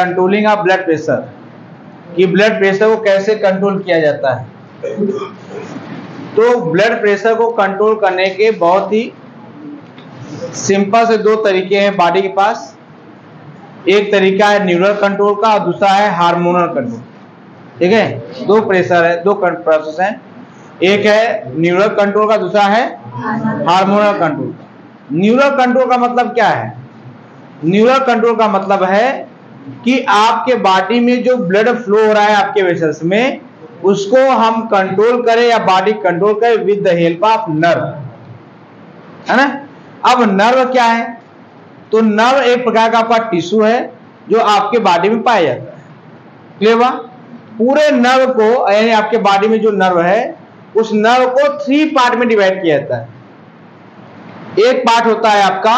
Controlling of blood pressure, कि blood pressure को कैसे कंट्रोल किया जाता है। तो ब्लड प्रेशर को कंट्रोल करने के बहुत ही सिंपल से दो तरीके हैं बॉडी के पास। एक तरीका है न्यूरल कंट्रोल का और दूसरा है हार्मोनल कंट्रोल। ठीक है, दो प्रेशर है, दो प्रोसेस है, एक है न्यूरल कंट्रोल का, दूसरा है हार्मोनल कंट्रोल। न्यूरल कंट्रोल का मतलब क्या है? न्यूरल कंट्रोल का मतलब है कि आपके बॉडी में जो ब्लड फ्लो हो रहा है आपके वेसल्स में, उसको हम कंट्रोल करें या बॉडी कंट्रोल करे with the help of nerve, है ना। अब नर्व क्या है? तो नर्व एक प्रकार का आपका टिश्यू है जो आपके बॉडी में पाया जाता है। क्लियर हुआ? पूरे नर्व को, यानी आपके बॉडी में जो नर्व है उस नर्व को 3 पार्ट में डिवाइड किया जाता है। एक पार्ट होता है आपका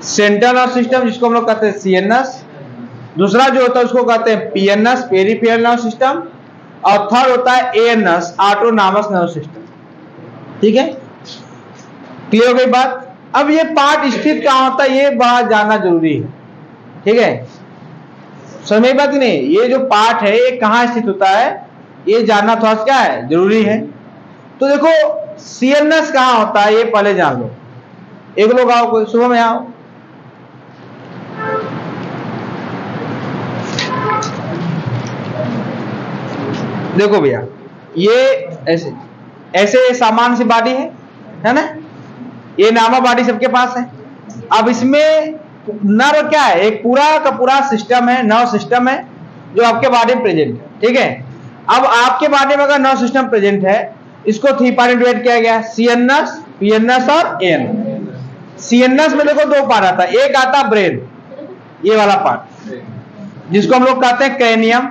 सेंट्रल नर्व सिस्टम, जिसको हम लोग कहते हैं सीएनएस। दूसरा जो होता है उसको कहते हैं पीएनएस, पेरिफेरल नर्व सिस्टम। और थर्ड होता है एएनएस, ऑटोनॉमस नर्व सिस्टम। ठीक है, क्लियर हो गई बात? अब ये पार्ट स्थित कहां होता है ये बड़ा जानना जरूरी है। ठीक है, समझ बात नहीं? ये जो पार्ट है ये कहां स्थित होता है ये जानना थोड़ा सा क्या है, जरूरी है। तो देखो सीएनएस कहां होता है ये पहले जान लो। एक लोग आओ, कोई सुबह में आओ। देखो भैया, ये ऐसे ऐसे सामान्य सी बॉडी है ना, ये नॉर्मल बॉडी सबके पास है। अब इसमें नर्व क्या है? एक पूरा का पूरा सिस्टम है, नर्व सिस्टम है जो आपके बॉडी में प्रेजेंट है। ठीक है, अब आपके बॉडी में अगर नर्व सिस्टम प्रेजेंट है, इसको 3 पार्ट में डिवाइड किया गया, सीएनएस, पीएनएस और एएनएस। सीएनएस में देखो 2 पार्ट आता है, एक आता है ब्रेन, ये वाला पार्ट जिसको हम लोग कहते हैं क्रेनियम।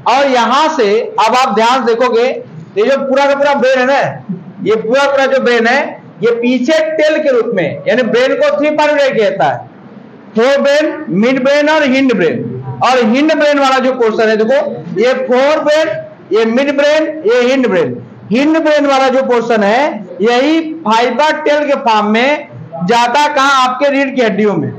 और यहां से अब आप ध्यान देखोगे, ये जो पूरा का पूरा ब्रेन है ना, ये पूरा जो ब्रेन है ये पीछे टेल के रूप में, यानी ब्रेन को 3 पार्ट में किया जाता है, फोर ब्रेन, मिड ब्रेन और हिंड ब्रेन। और हिंड ब्रेन वाला जो पोर्शन है देखो, ये फोर ब्रेन, ये मिड ब्रेन, ये हिंड ब्रेन। हिंड ब्रेन वाला जो पोर्शन है यही फाइबर टेल के फॉर्म में जाता कहां? आपके रीढ़ की हड्डियों में।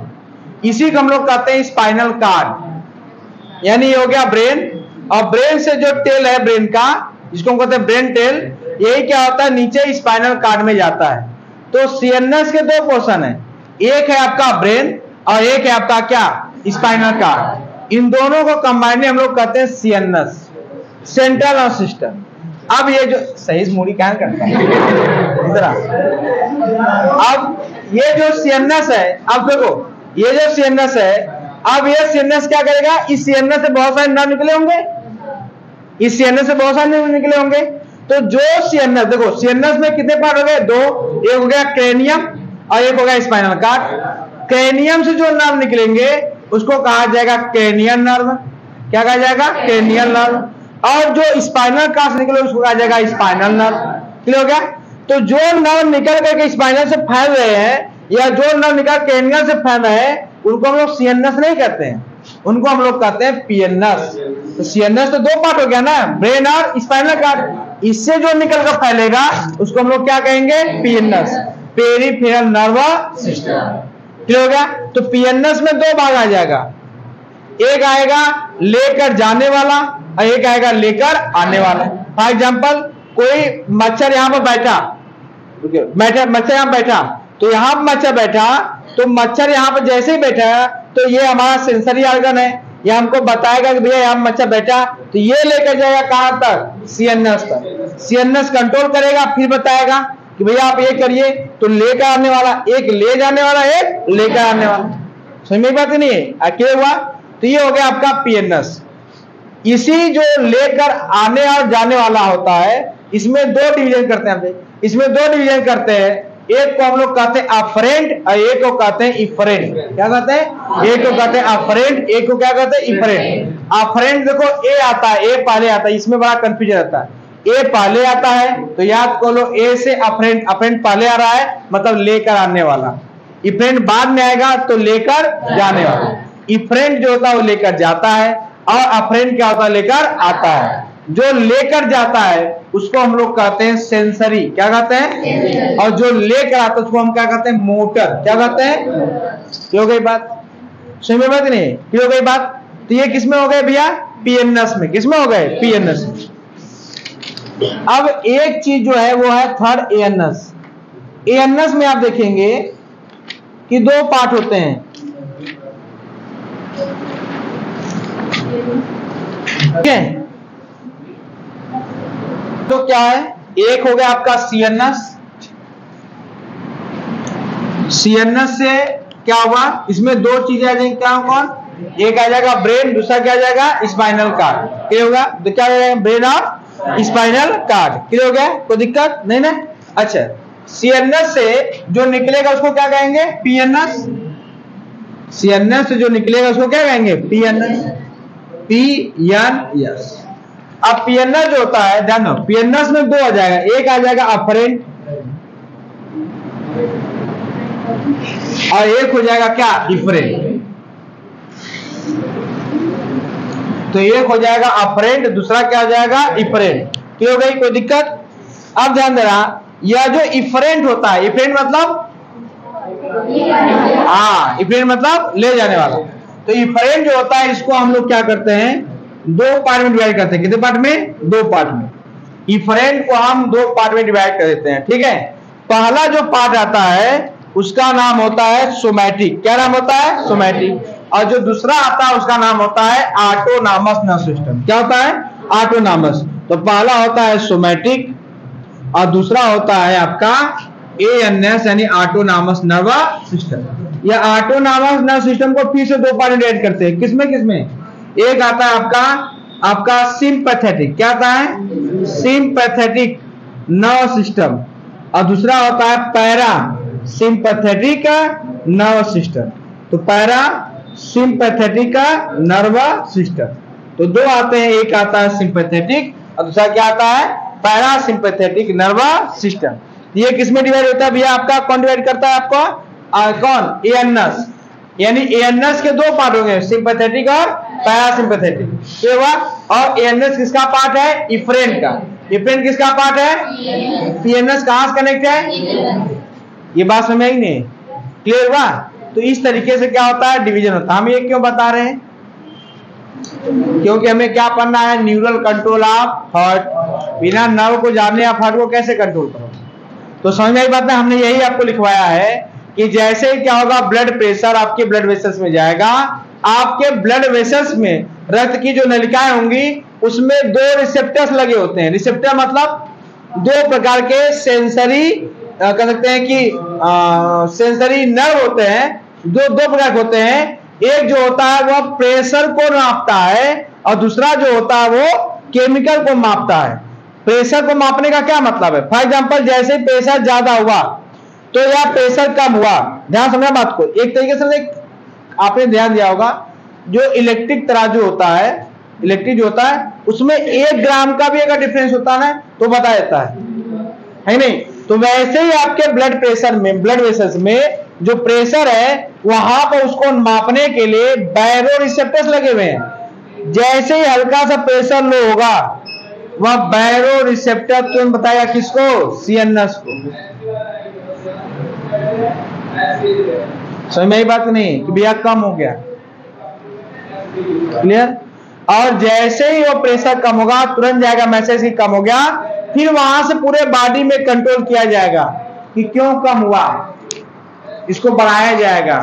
इसी को हम लोग कहते हैं स्पाइनल कार्ड। यानी ये हो गया ब्रेन, और ब्रेन से जो टेल है ब्रेन का, जिसको हम कहते हैं ब्रेन टेल, यही क्या होता है नीचे स्पाइनल कार्ड में जाता है। तो सीएनएस के 2 पोर्शन है, एक है आपका ब्रेन और एक है आपका क्या? Spinal cord. इन दोनों को कंबाइंड हम लोग कहते हैं सीएनएस, सेंट्रल नर्व सिस्टम। अब ये जो सही मूडी क्या करता है अब ये जो सीएनएस है, अब देखो ये जो सीएनएस है, अब ये सीएनएस क्या करेगा? इस सीएनएस से बहुत सारे नर्व निकले होंगे, इस सीएनएस से बहुत सारे नर्व निकले होंगे। तो जो सीएनएस, देखो सीएनएस में कितने पार्ट हो गए? 2, एक हो गया क्रेनियम और एक हो गया स्पाइनल कार्ड। क्रेनियम से जो नर्व निकलेंगे उसको कहा जाएगा क्रेनियल नर्व। क्या कहा जाएगा? Cranial nerve. और जो स्पाइनल कार्ड से निकले उसको कहा जाएगा स्पाइनल नर्व। क्लियर हो गया? तो जो नर्व निकल करके स्पाइनल से फैल रहे हैं या जो नर्व निकल क्रेनियल से फैल रहे हैं उनको हम लोग सीएनएस नहीं कहते हैं, उनको हम लोग कहते हैं पीएनएस। तो सीएनएस तो 2 पार्ट हो गया ना, ब्रेन और स्पाइनल कार्ड। इससे जो निकल कर फैलेगा उसको हम लोग क्या कहेंगे? PNS, peripheral nervous system. Clear हो गया? तो पीएनएस में 2 भाग आ जाएगा, एक आएगा लेकर जाने वाला और एक आएगा लेकर आने वाला। फॉर एग्जाम्पल, कोई मच्छर यहाँ पर बैठा, मच्छर यहाँ बैठा, तो यहाँ पर मच्छर बैठा, तो मच्छर यहाँ पर जैसे ही बैठा तो ये हमारा सेंसरी ऑर्गन है, ये हमको बताएगा कि भैया यहाँ मच्छर बैठा, तो ये लेकर जाएगा कहां तक? सीएनएस तक। सीएनएस कंट्रोल करेगा, फिर बताएगा कि भैया आप ये करिए, तो लेकर आने वाला एक, ले जाने वाला एक, लेकर आने वाला। समझ में बात नहीं है? अकेले हुआ तो ये हो गया आपका पीएनएस। इसी जो लेकर आने और जाने वाला होता है, इसमें 2 डिवीजन करते हैं। इसमें 2 डिवीजन करते हैं, एक को हम लोग कहते हैं अफरेंट और एक को कहते हैं इफरेंट। क्या कहते हैं? एक को कहते हैं अफरेंट, एक को क्या कहते हैं? इफरेंट। अफरेंट देखो ए आता है, ए पहले आता है, इसमें बड़ा कंफ्यूजन आता है। ए पहले आता है तो याद कर लो, ए से अफरेंट, अफरेंट पहले आ रहा है मतलब लेकर आने वाला, इफरेंट बाद में आएगा तो लेकर जाने वाला। इफरेंट जो होता है वो लेकर जाता है और अफरेंट क्या होता है? लेकर आता है। जो लेकर जाता है उसको हम लोग कहते हैं सेंसरी। क्या कहते हैं? और जो लेकर आता है उसको हम क्या कहते हैं? मोटर। क्या कहते हैं? हो गई बात? समझ में बात नहीं? ये हो गई बात। तो ये किसमें हो गए भैया? पीएनएस में। किसमें हो गए? पीएनएस में। अब एक चीज जो है वो है थर्ड एएनएस। एएनएस में आप देखेंगे कि दो पार्ट होते हैं, ठीक है? तो क्या है? एक हो गया आपका सीएनएस। सीएनएस से क्या हुआ? इसमें दो चीजें आ जाएंगी। क्या होगा? एक आ जाएगा ब्रेन, दूसरा क्या आ जाएगा? Spinal cord. क्या होगा? तो क्या हो जाएगा? ब्रेन और स्पाइनल कार्ड। क्लियर हो गया? कोई दिक्कत नहीं ना? अच्छा, सीएनएस से जो निकलेगा उसको क्या कहेंगे? पीएनएस। सीएनएस से जो निकलेगा उसको क्या कहेंगे? पीएनएस। पीएनएस। अब पीएनएस जो होता है, ध्यान दो, पीएनएस में दो आ जाएगा। एक आ जाएगा अफरेंट और एक हो जाएगा क्या? इफरेंट। तो एक हो जाएगा अफरेंट, दूसरा क्या हो जाएगा? इफरेंट। क्लियर हो गई? कोई दिक्कत? अब ध्यान देना, यह जो इफरेंट होता है, इफरेंट मतलब इफरेंट मतलब ले जाने वाला। तो इफरेंट जो होता है इसको हम लोग क्या करते हैं? दो पार्ट में डिवाइड करते हैं। कितने पार्ट में? दो पार्ट में। इफरेंट को हम दो पार्ट में डिवाइड कर देते हैं, ठीक है? पहला जो पार्ट आता है उसका नाम होता है सोमैटिक। क्या नाम होता है? सोमैटिक। और जो दूसरा आता है उसका नाम होता है ऑटोनॉमस नर्व सिस्टम। क्या होता है? ऑटोनॉमस। तो पहला होता है सोमैटिक और दूसरा होता है आपका एएनएस यानी ऑटोनॉमस नर्व सिस्टम। या ऑटोनॉमस नर्व सिस्टम को फिर से दो पार्ट में डिवाइड करते हैं। किसमें किसमें? एक आता है आपका सिंपैथेटिक। क्या आता है? Sympathetic nerve system. और दूसरा होता है पैरा सिंपैथेटिक नर्व सिस्टम। तो पैरा सिंपैथेटिक नर्व सिस्टम। तो दो आते हैं, एक आता है सिंपैथेटिक और दूसरा क्या आता है? Para sympathetic nerve system. ये किसमें डिवाइड होता है भैया? आपका कौन डिवाइड करता है? आपको कौन? एएनएस। यानी एएनएस के दो पार्ट होंगे, सिंपैथेटिक और पैरासिम्पैथेटिक। क्या हुआ? और एएनएस किसका पार्ट है? इफरेंट का। इफरेंट किसका पार्ट है? पीएनएस कहां से कनेक्ट है? ये बात समझ आई नहीं? क्लियर हुआ? तो इस तरीके से क्या होता है? डिवीजन होता है। हम ये क्यों बता रहे हैं? क्योंकि हमें क्या पढ़ना है? Neural control of heart. बिना नर्व को जानने आप हार्ट को कैसे कंट्रोल करोगे? तो समझ में आई बात है? हमने यही आपको लिखवाया है कि जैसे क्या होगा, ब्लड प्रेशर आपके ब्लड वेसल्स में जाएगा, आपके ब्लड वेसल्स में रक्त की जो नलिकाएं होंगी उसमें दो रिसेप्टर्स लगे होते हैं। रिसेप्टर मतलब दो प्रकार के सेंसरी कह सकते हैं कि सेंसरी नर्व होते हैं। दो प्रकार के होते हैं। एक जो होता है वह प्रेशर को नापता है और दूसरा जो होता है वो केमिकल को मापता है। प्रेशर को मापने का क्या मतलब है? फॉर एग्जांपल, जैसे प्रेशर ज्यादा हुआ तो या प्रेशर कम हुआ, ध्यान समझना बात को। एक तरीके से आपने ध्यान दिया होगा, जो इलेक्ट्रिक तराजू होता है, इलेक्ट्रिक जो होता है उसमें 1 ग्राम का भी अगर डिफरेंस होता है ना तो बता देता है नहीं? तो वैसे ही आपके ब्लड प्रेशर में, ब्लड वेसल्स में जो प्रेशर है वहां पर उसको मापने के लिए बैरो रिसेप्टर्स लगे हुए हैं। जैसे ही हल्का सा प्रेशर लो होगा वह बैरो रिसेप्टर तुरंत बताएगा किसको? सीएनएस को। समझ में आई बात नहीं कि भैया कम हो गया? क्लियर? और जैसे ही वो प्रेशर कम होगा तुरंत जाएगा मैसेज कि कम हो गया। फिर वहां से पूरे बॉडी में कंट्रोल किया जाएगा कि क्यों कम हुआ, इसको बढ़ाया जाएगा।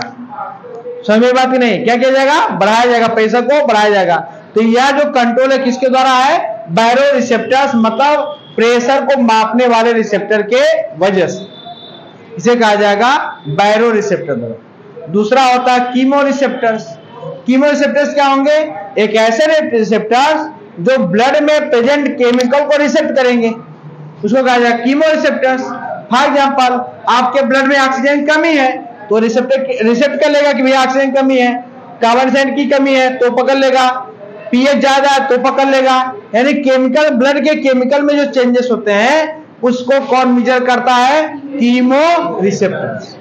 समझ में बात नहीं? क्या किया जाएगा? बढ़ाया जाएगा, प्रेशर को बढ़ाया जाएगा। तो यह जो कंट्रोल है किसके द्वारा है? बैरो रिसेप्टर्स, मतलब प्रेशर को मापने वाले रिसेप्टर के वजह से। इसे कहा जाएगा बैरो रिसेप्टर। दूसरा होता है कीमो रिसेप्टर्स। कीमो रिसेप्टर्स क्या होंगे? एक ऐसे रिसेप्टर्स जो ब्लड में प्रेजेंट केमिकल को रिसेप्ट करेंगे, उसको कहा जाएगा कीमो रिसेप्टर्स। फॉर एग्जांपल, आपके ब्लड में ऑक्सीजन कमी है तो रिसेप्टर रिसेप्ट कर लेगा कि भैया ऑक्सीजन कमी है। कार्बन डाइऑक्साइड की कमी है तो पकड़ लेगा। पीएच ज्यादा है तो पकड़ लेगा। यानी केमिकल, ब्लड के केमिकल में जो चेंजेस होते हैं उसको कौन मेजर करता है? Chemo receptors.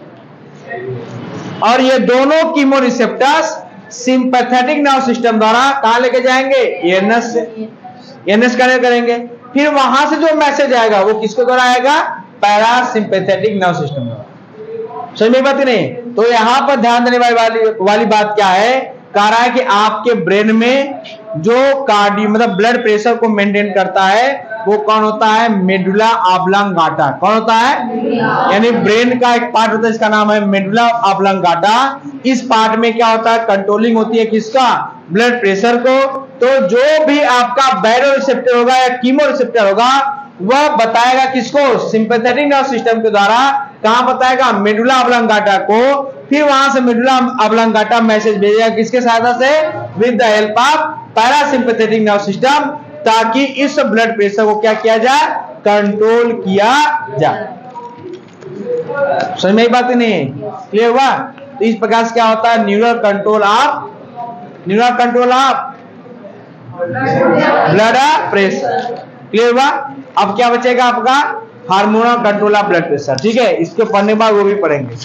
और ये दोनों chemo receptors sympathetic nerve system द्वारा कहां लेके जाएंगे? एएनएस से। एएनएस कनेक्ट करेंगे, फिर वहां से जो मैसेज आएगा वो किसके द्वारा आएगा? पैरासिम्पैथेटिक नर्व सिस्टम द्वारा। समझ में बात नहीं? तो यहां पर ध्यान देने वाली बात क्या है, कह रहा है कि आपके ब्रेन में जो कार्डियो मतलब ब्लड प्रेशर को मेंटेन करता है वो कौन होता है, मेडुला ऑब्लांगाटा। कौन होता है, यानी ब्रेन का एक पार्ट होता है इसका नाम है मेडुला ऑब्लांगाटा। इस पार्ट में क्या होता है, कंट्रोलिंग होती है किसका, ब्लड प्रेशर को। तो जो भी आपका बैरो रिसेप्टर होगा या कीमो रिसेप्टर होगा वह बताएगा किसको, सिंपैथेटिक नर्व सिस्टम के द्वारा। कहां बताएगा, मेडुला ऑब्लांगाटा को। फिर वहां से मेडुला ऑब्लांगाटा मैसेज भेजेगा किसके सहायता से, with the help of parasympathetic nerve system, ताकि इस ब्लड प्रेशर को क्या किया जाए, कंट्रोल किया जाए। समझ में बात नहीं, क्लियर हुआ। तो इस प्रकार से क्या होता है, neural control of blood pressure. Clear हुआ। अब क्या बचेगा आपका, hormonal control of blood pressure. ठीक है, इसको पढ़ने के बाद वो भी पढ़ेंगे।